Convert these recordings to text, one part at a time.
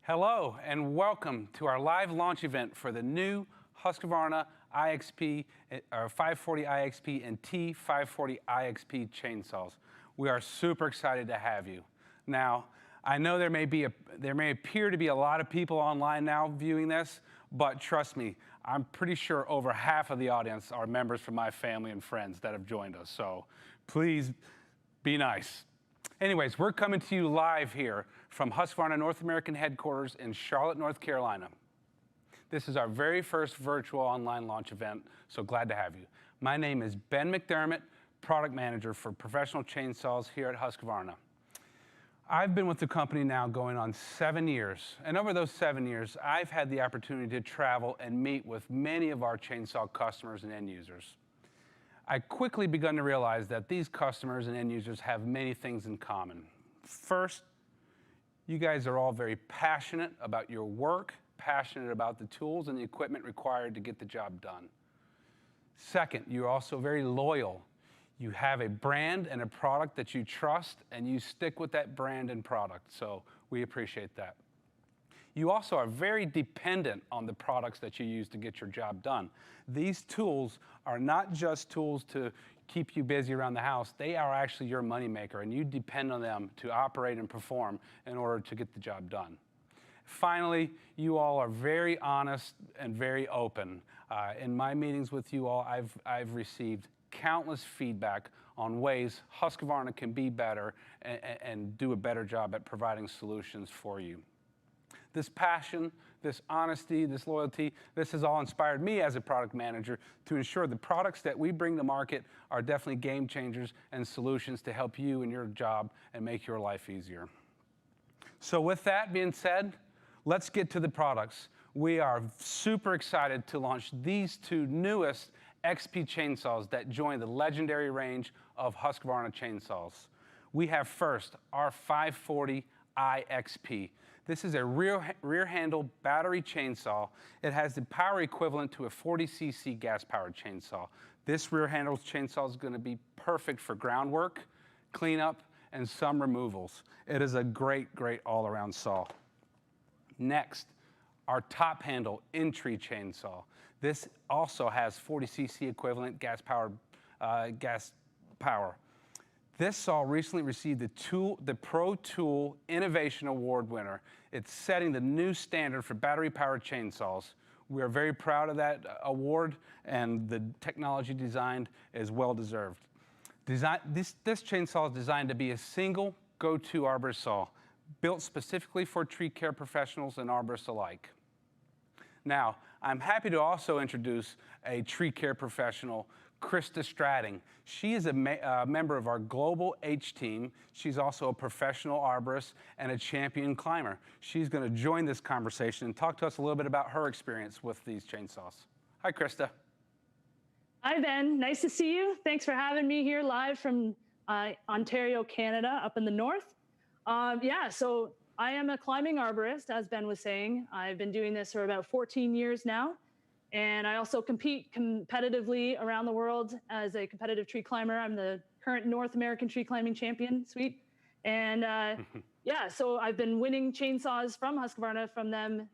Hello and welcome to our live launch event for the new Husqvarna IXP, 540i XP and T540i XP chainsaws. We are super excited to have you. Now, I know there may appear to be a lot of people online now viewing this, but trust me, I'm pretty sure over half of the audience are members from my family and friends that have joined us. So please be nice. Anyways, we're coming to you live here from Husqvarna North American headquarters in Charlotte, North Carolina. This is our very first virtual online launch event, so glad to have you. My name is Ben McDermott, Product Manager for Professional Chainsaws here at Husqvarna. I've been with the company now going on 7 years, and over those 7 years, I've had the opportunity to travel and meet with many of our chainsaw customers and end users. I quickly begun to realize that these customers and end users have many things in common. First, you guys are all very passionate about your work, passionate about the tools and the equipment required to get the job done. Second, you're also very loyal. You have a brand and a product that you trust, and you stick with that brand and product, so we appreciate that. You also are very dependent on the products that you use to get your job done. These tools are not just tools to keep you busy around the house. They are actually your moneymaker, and you depend on them to operate and perform in order to get the job done. Finally, you all are very honest and very open. In my meetings with you all, I've received countless feedback on ways Husqvarna can be better and do a better job at providing solutions for you. This passion, this honesty, this loyalty, this has all inspired me as a product manager to ensure the products that we bring to market are definitely game changers and solutions to help you in your job and make your life easier. So with that being said, let's get to the products. We are super excited to launch these two newest XP chainsaws that join the legendary range of Husqvarna chainsaws. We have first our 540i XP. This is a rear handle battery chainsaw. It has the power equivalent to a 40cc gas-powered chainsaw. This rear handle chainsaw is going to be perfect for groundwork, cleanup, and some removals. It is a great all-around saw. Next, our top handle in-tree chainsaw. This also has 40cc equivalent gas power. This saw recently received the Pro Tool Innovation Award winner. It's setting the new standard for battery-powered chainsaws. We are very proud of that award, and the technology designed is well-deserved. This chainsaw is designed to be a single go-to arborist saw, built specifically for tree care professionals and arborists alike. Now, I'm happy to also introduce a tree care professional, Krista Strating. She is a member of our global H team. She's also a professional arborist and a champion climber. She's going to join this conversation and talk to us a little bit about her experience with these chainsaws. Hi, Krista. Hi, Ben. Nice to see you. Thanks for having me here live from Ontario, Canada, up in the north. So I am a climbing arborist, as Ben was saying. I've been doing this for about 14 years now. And I also compete competitively around the world as a competitive tree climber. I'm the current North American tree climbing champion, sweet. And so I've been winning chainsaws from Husqvarna, from them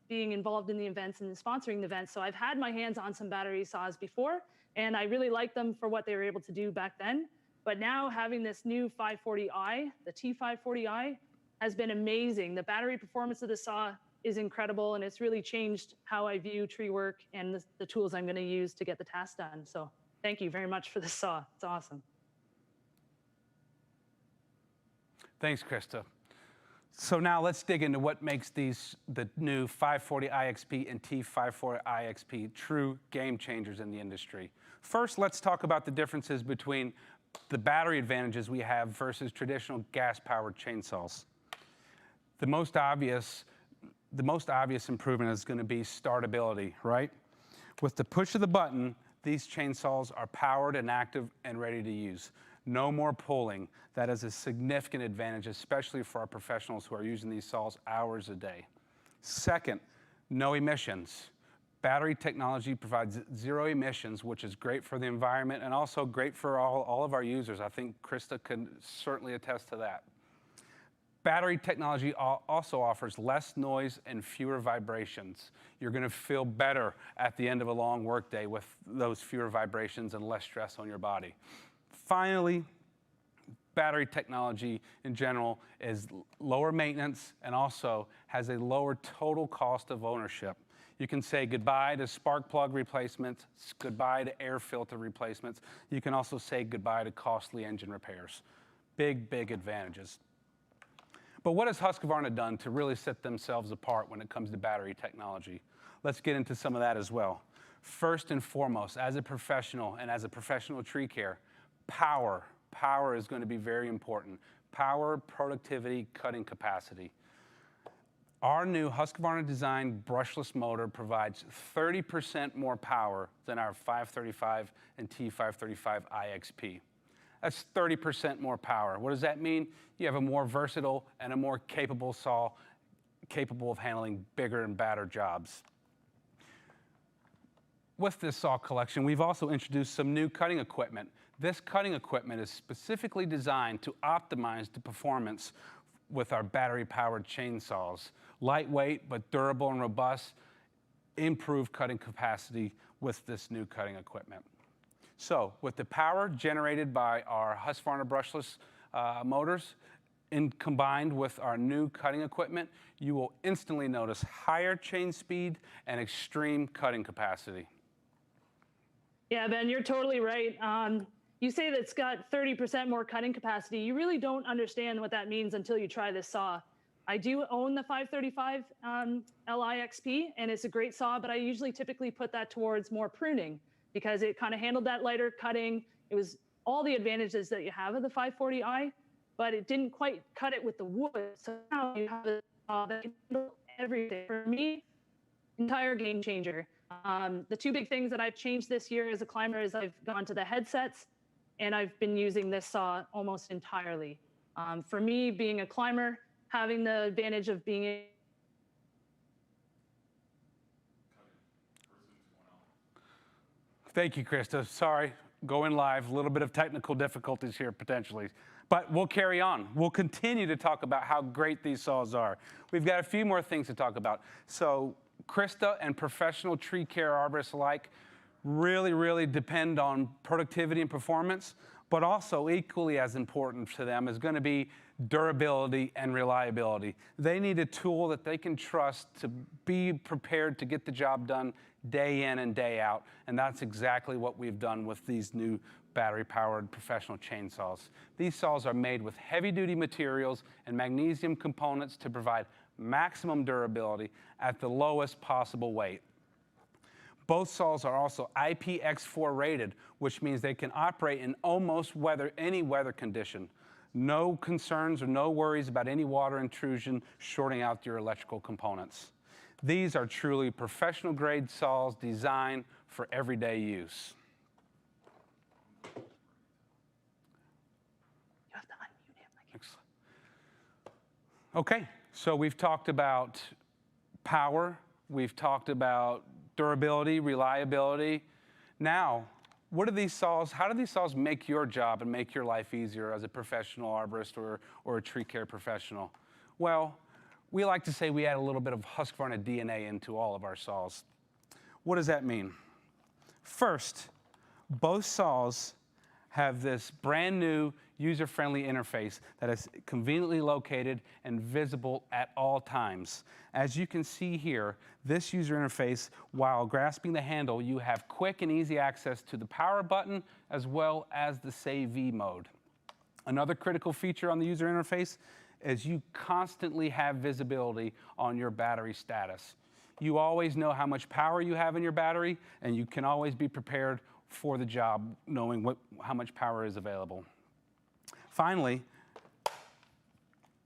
being involved in the events and sponsoring the events. So I've had my hands on some battery saws before, and I really liked them for what they were able to do back then. But now having this new 540i, the T540i, has been amazing. The battery performance of the saw is incredible, and it's really changed how I view tree work and the tools I'm going to use to get the task done. So thank you very much for the saw. It's awesome. Thanks, Krista. So now let's dig into what makes the new 540i XP and T540i XP true game changers in the industry. First, let's talk about the differences between the battery advantages we have versus traditional gas-powered chainsaws. The most obvious improvement is going to be startability, right? With the push of the button, these chainsaws are powered and active and ready to use. No more pulling. That is a significant advantage, especially for our professionals who are using these saws hours a day. Second, no emissions. Battery technology provides zero emissions, which is great for the environment and also great for all of our users. I think Krista can certainly attest to that. Battery technology also offers less noise and fewer vibrations. You're going to feel better at the end of a long workday with those fewer vibrations and less stress on your body. Finally, battery technology in general is lower maintenance and also has a lower total cost of ownership. You can say goodbye to spark plug replacements, goodbye to air filter replacements. You can also say goodbye to costly engine repairs. Big, big advantages. But what has Husqvarna done to really set themselves apart when it comes to battery technology? Let's get into some of that as well. First and foremost, as a professional and as a professional tree care, power. Power is going to be very important. Power, productivity, cutting capacity. Our new Husqvarna designed brushless motor provides 30% more power than our 535 and T540i XP. That's 30% more power. What does that mean? You have a more versatile and a more capable saw, capable of handling bigger and badder jobs. With this saw collection, we've also introduced some new cutting equipment. This cutting equipment is specifically designed to optimize the performance with our battery-powered chainsaws. Lightweight, but durable and robust, improved cutting capacity with this new cutting equipment. So, with the power generated by our Husqvarna brushless motors, combined with our new cutting equipment, you will instantly notice higher chain speed and extreme cutting capacity. Yeah, Ben, you're totally right. You say that it's got 30% more cutting capacity. You really don't understand what that means until you try this saw. I do own the 535 Li XP, and it's a great saw, but I usually typically put that towards more pruning because it kind of handled that lighter cutting. It was all the advantages that you have of the 540i, but it didn't quite cut it with the wood. So now you have a saw that can handle everything. For me, entire game changer. The two big things that I've changed this year as a climber is I've gone to the headsets, and I've been using this saw almost entirely. For me, being a climber, having the advantage of being Thank you, Krista. Sorry, going live, a little bit of technical difficulties here potentially. But we'll carry on. We'll continue to talk about how great these saws are. We've got a few more things to talk about. So Krista and professional tree care arborists alike really depend on productivity and performance, but also equally as important to them is going to be durability and reliability. They need a tool that they can trust to be prepared to get the job done day in and day out, and that's exactly what we've done with these new battery-powered professional chainsaws. These saws are made with heavy-duty materials and magnesium components to provide maximum durability at the lowest possible weight. Both saws are also IPX4 rated, which means they can operate in almost any weather condition. No concerns or no worries about any water intrusion shorting out your electrical components. These are truly professional grade saws designed for everyday use. You have to unmute him. Excellent. Okay, so we've talked about power, we've talked about durability, reliability. Now, what do these saws, how do these saws make your job and make your life easier as a professional arborist or a tree care professional? Well, we like to say we add a little bit of Husqvarna DNA into all of our saws. What does that mean? First, both saws have this brand new user-friendly interface that is conveniently located and visible at all times. As you can see here, this user interface, while grasping the handle, you have quick and easy access to the power button as well as the Save V mode. Another critical feature on the user interface is you constantly have visibility on your battery status. You always know how much power you have in your battery, and you can always be prepared for the job, knowing how much power is available. Finally,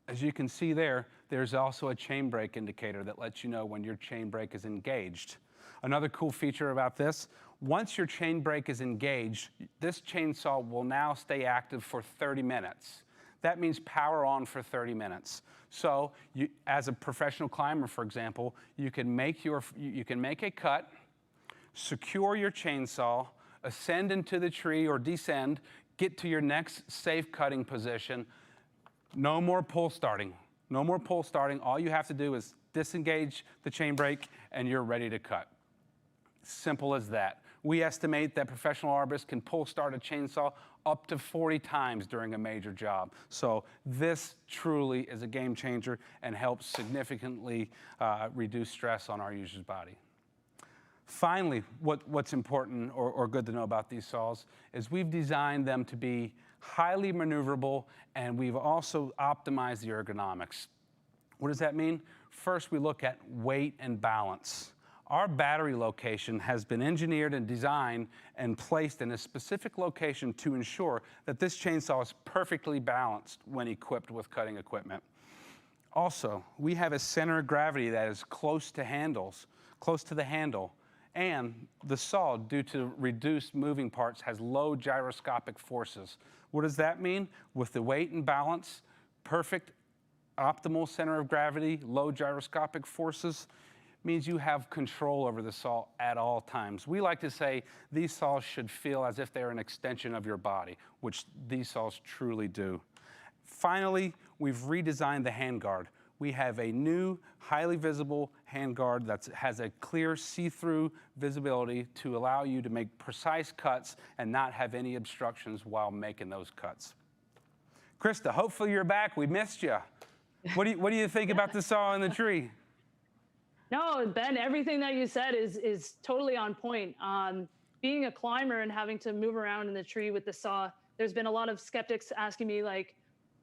as you can see there, there's also a chain brake indicator that lets you know when your chain brake is engaged. Another cool feature about this, once your chain brake is engaged, this chainsaw will now stay active for 30 minutes. That means power on for 30 minutes. So as a professional climber, for example, you can make a cut, secure your chainsaw, ascend into the tree or descend, get to your next safe cutting position. No more pull starting. No more pull starting. All you have to do is disengage the chain brake and you're ready to cut. Simple as that. We estimate that professional arborists can pull start a chainsaw up to 40 times during a major job. So this truly is a game changer and helps significantly reduce stress on our user's body. Finally, what's important or good to know about these saws is we've designed them to be highly maneuverable, and we've also optimized the ergonomics. What does that mean? First, we look at weight and balance. Our battery location has been engineered and designed and placed in a specific location to ensure that this chainsaw is perfectly balanced when equipped with cutting equipment. Also, we have a center of gravity that is close to the handle, and the saw, due to reduced moving parts, has low gyroscopic forces. What does that mean? With the weight and balance, perfect optimal center of gravity, low gyroscopic forces, means you have control over the saw at all times. We like to say these saws should feel as if they're an extension of your body, which these saws truly do. Finally, we've redesigned the handguard. We have a new, highly visible handguard that has a clear see-through visibility to allow you to make precise cuts and not have any obstructions while making those cuts. Krista, hopefully you're back. We missed you. What do you think about the saw in the tree? No, Ben, everything that you said is totally on point. Being a climber and having to move around in the tree with the saw, there's been a lot of skeptics asking me like,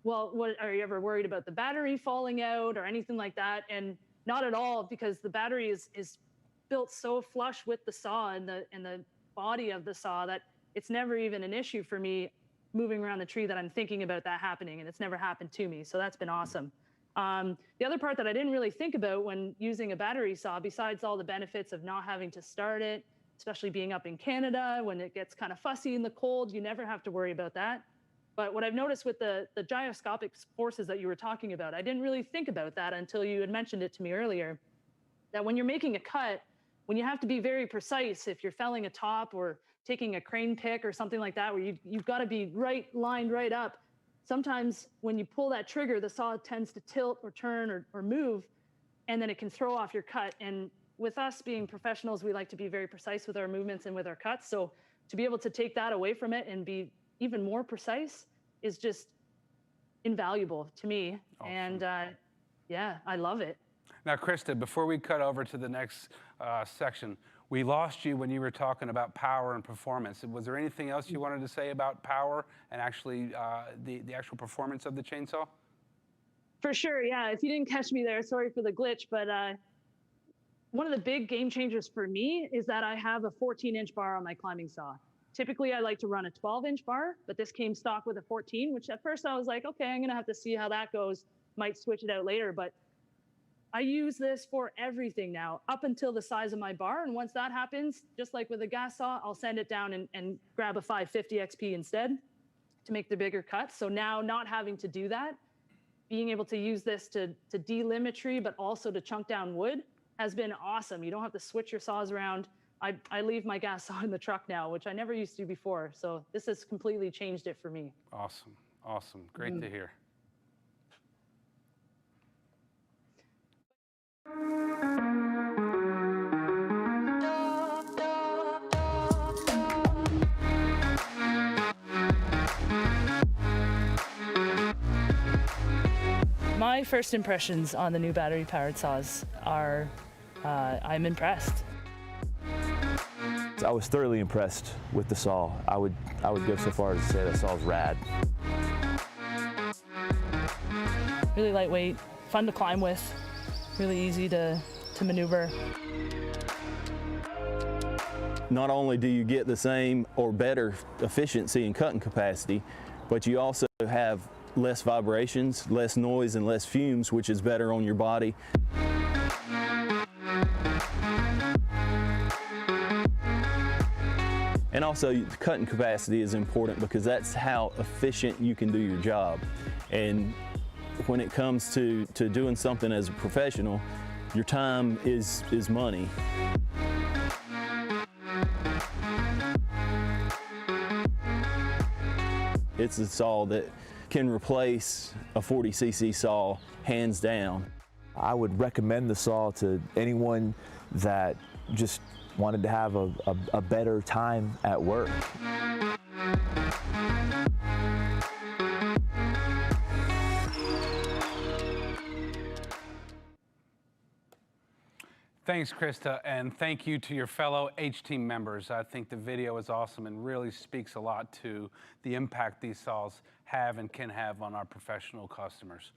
well, what, are you ever worried about the battery falling out or anything like that? And not at all, because the battery is built so flush with the saw and the body of the saw that it's never even an issue for me moving around the tree that I'm thinking about that happening, and it's never happened to me. So that's been awesome. The other part that I didn't really think about when using a battery saw, besides all the benefits of not having to start it, especially being up in Canada when it gets kind of fussy in the cold, you never have to worry about that. But what I've noticed with the gyroscopic forces that you were talking about, I didn't really think about that until you had mentioned it to me earlier, that when you're making a cut, when you have to be very precise, if you're felling a top or taking a crane pick or something like that, where you've got to be lined right up, sometimes when you pull that trigger, the saw tends to tilt or turn or move, and then it can throw off your cut. And with us being professionals, we like to be very precise with our movements and with our cuts. So to be able to take that away from it and be even more precise is just invaluable to me. Awesome. And yeah, I love it. Now, Krista, before we cut over to the next section, we lost you when you were talking about power and performance. Was there anything else you wanted to say about power and actually the actual performance of the chainsaw? For sure, yeah. If you didn't catch me there, sorry for the glitch, but one of the big game changers for me is that I have a 14-inch bar on my climbing saw. Typically, I like to run a 12-inch bar, but this came stock with a 14, which at first I was like, okay, I'm gonna have to see how that goes. Might switch it out later, but I use this for everything now, up until the size of my bar. And once that happens, just like with a gas saw, I'll send it down and grab a 550 XP instead to make the bigger cuts. So now not having to do that, being able to use this to delimb a tree, but also to chunk down wood has been awesome. You don't have to switch your saws around. I leave my gas saw in the truck now, which I never used to before. So this has completely changed it for me. Awesome, awesome, great to hear. My first impressions on the new battery-powered saws are, I'm impressed. I was thoroughly impressed with the saw. I would go so far as to say that saw's rad. Really lightweight, fun to climb with, really easy to maneuver. Not only do you get the same or better efficiency and cutting capacity, but you also have less vibrations, less noise, and less fumes, which is better on your body. And also, cutting capacity is important because that's how efficient you can do your job. And when it comes to doing something as a professional, your time is money. It's a saw that can replace a 40cc saw, hands down. I would recommend the saw to anyone that just wanted to have a better time at work. Thanks, Krista, and thank you to your fellow H-Team members. I think the video is awesome and really speaks a lot to the impact these saws have and can have on our professional customers.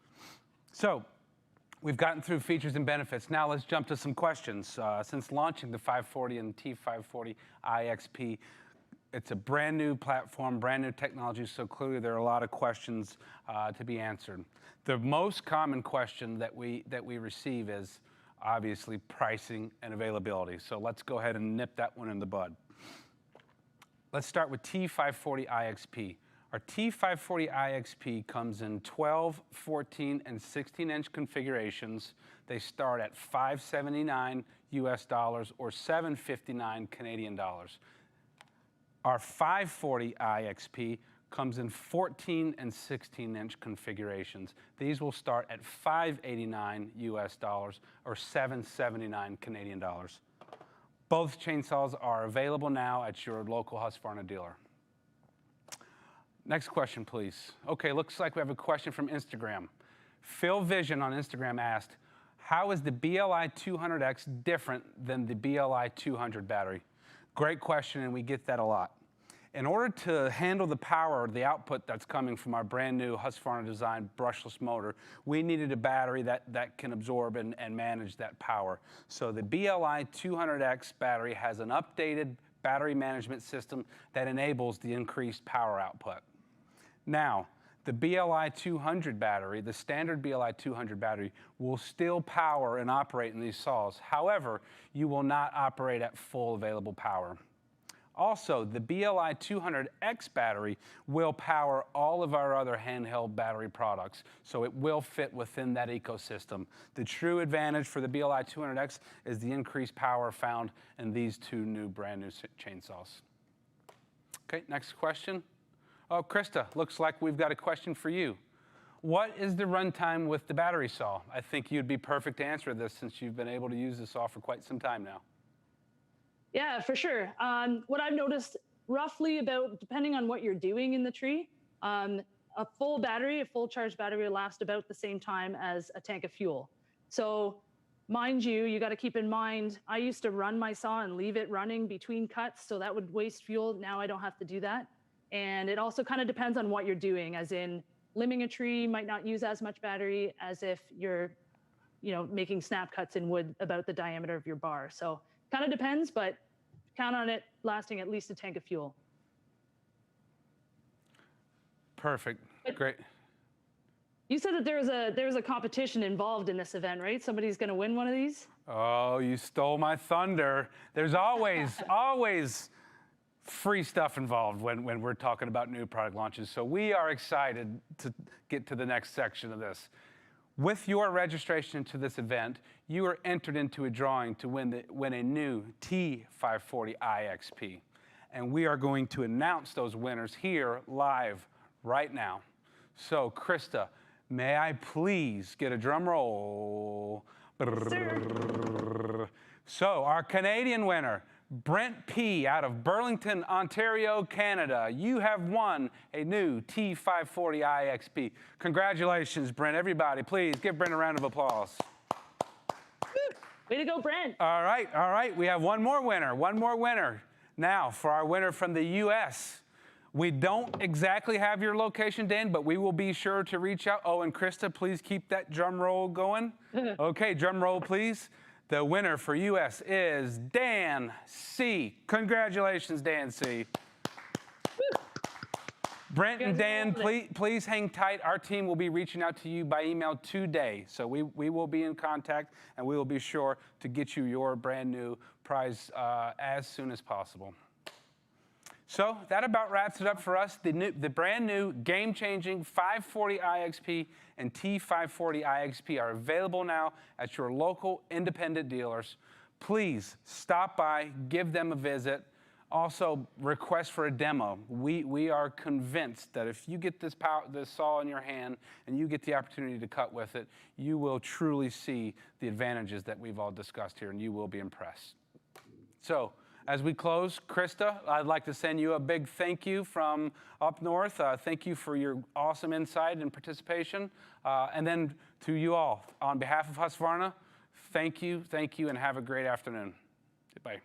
So, we've gotten through features and benefits. Now let's jump to some questions. Since launching the 540 and T540i XP, it's a brand new platform, brand new technology, so clearly there are a lot of questions to be answered. The most common question that we receive is obviously pricing and availability. So let's go ahead and nip that one in the bud. Let's start with T540i XP. Our T540i XP comes in 12, 14, and 16-inch configurations. They start at $579 US or $759 Canadian dollars. Our 540i XP comes in 14 and 16-inch configurations. These will start at $589 US or $779 Canadian dollars. Both chainsaws are available now at your local Husqvarna dealer. Next question, please. Okay, looks like we have a question from Instagram. Phil Vision on Instagram asked, how is the BLI 200X different than the BLI 200 battery? Great question, and we get that a lot. In order to handle the power, the output that's coming from our brand new Husqvarna designed brushless motor, we needed a battery that can absorb and manage that power. So the BLI 200X battery has an updated battery management system that enables the increased power output. Now, the BLI 200 battery, the standard BLI 200 battery, will still power and operate in these saws. However, you will not operate at full available power. Also, the BLI 200X battery will power all of our other handheld battery products, so it will fit within that ecosystem. The true advantage for the BLI 200X is the increased power found in these two new brand new chainsaws. Okay, next question. Oh, Krista, looks like we've got a question for you. What is the runtime with the battery saw? I think you'd be perfect to answer this since you've been able to use the saw for quite some time now. Yeah, for sure. What I've noticed, roughly about, depending on what you're doing in the tree, a full charged battery will last about the same time as a tank of fuel. So mind you, you got to keep in mind, I used to run my saw and leave it running between cuts, so that would waste fuel. Now I don't have to do that. And it also kind of depends on what you're doing, as in limbing a tree might not use as much battery as if you're, making snap cuts in wood about the diameter of your bar. So kind of depends, but count on it lasting at least a tank of fuel. Perfect. Great. You said that there's a competition involved in this event, right? Somebody's going to win one of these? Oh, you stole my thunder. There's always free stuff involved when we're talking about new product launches. So we are excited to get to the next section of this. With your registration to this event, you are entered into a drawing to win a new T540i XP. And we are going to announce those winners here live right now. So, Krista, may I please get a drum roll? Sir. So, our Canadian winner, Brent P. out of Burlington, Ontario, Canada. You have won a new T540i XP. Congratulations, Brent. Everybody, please give Brent a round of applause. Way to go, Brent. All right. We have one more winner. Now, for our winner from the U.S., we don't exactly have your location, Dan, but we will be sure to reach out. Oh, and Krista, please keep that drum roll going. Okay, drum roll, please. The winner for U.S. is Dan C. Congratulations, Dan C. Brent and Dan, please hang tight. Our team will be reaching out to you by email today. So we will be in contact, and we will be sure to get you your brand new prize as soon as possible. So that about wraps it up for us. The brand new game-changing 540i XP and T540i XP are available now at your local independent dealers. Please stop by, give them a visit. Also, request for a demo. We are convinced that if you get this saw in your hand and you get the opportunity to cut with it, you will truly see the advantages that we've all discussed here, and you will be impressed. So, as we close, Krista, I'd like to send you a big thank you from up north. Thank you for your awesome insight and participation. And then to you all, on behalf of Husqvarna, thank you, and have a great afternoon. Goodbye.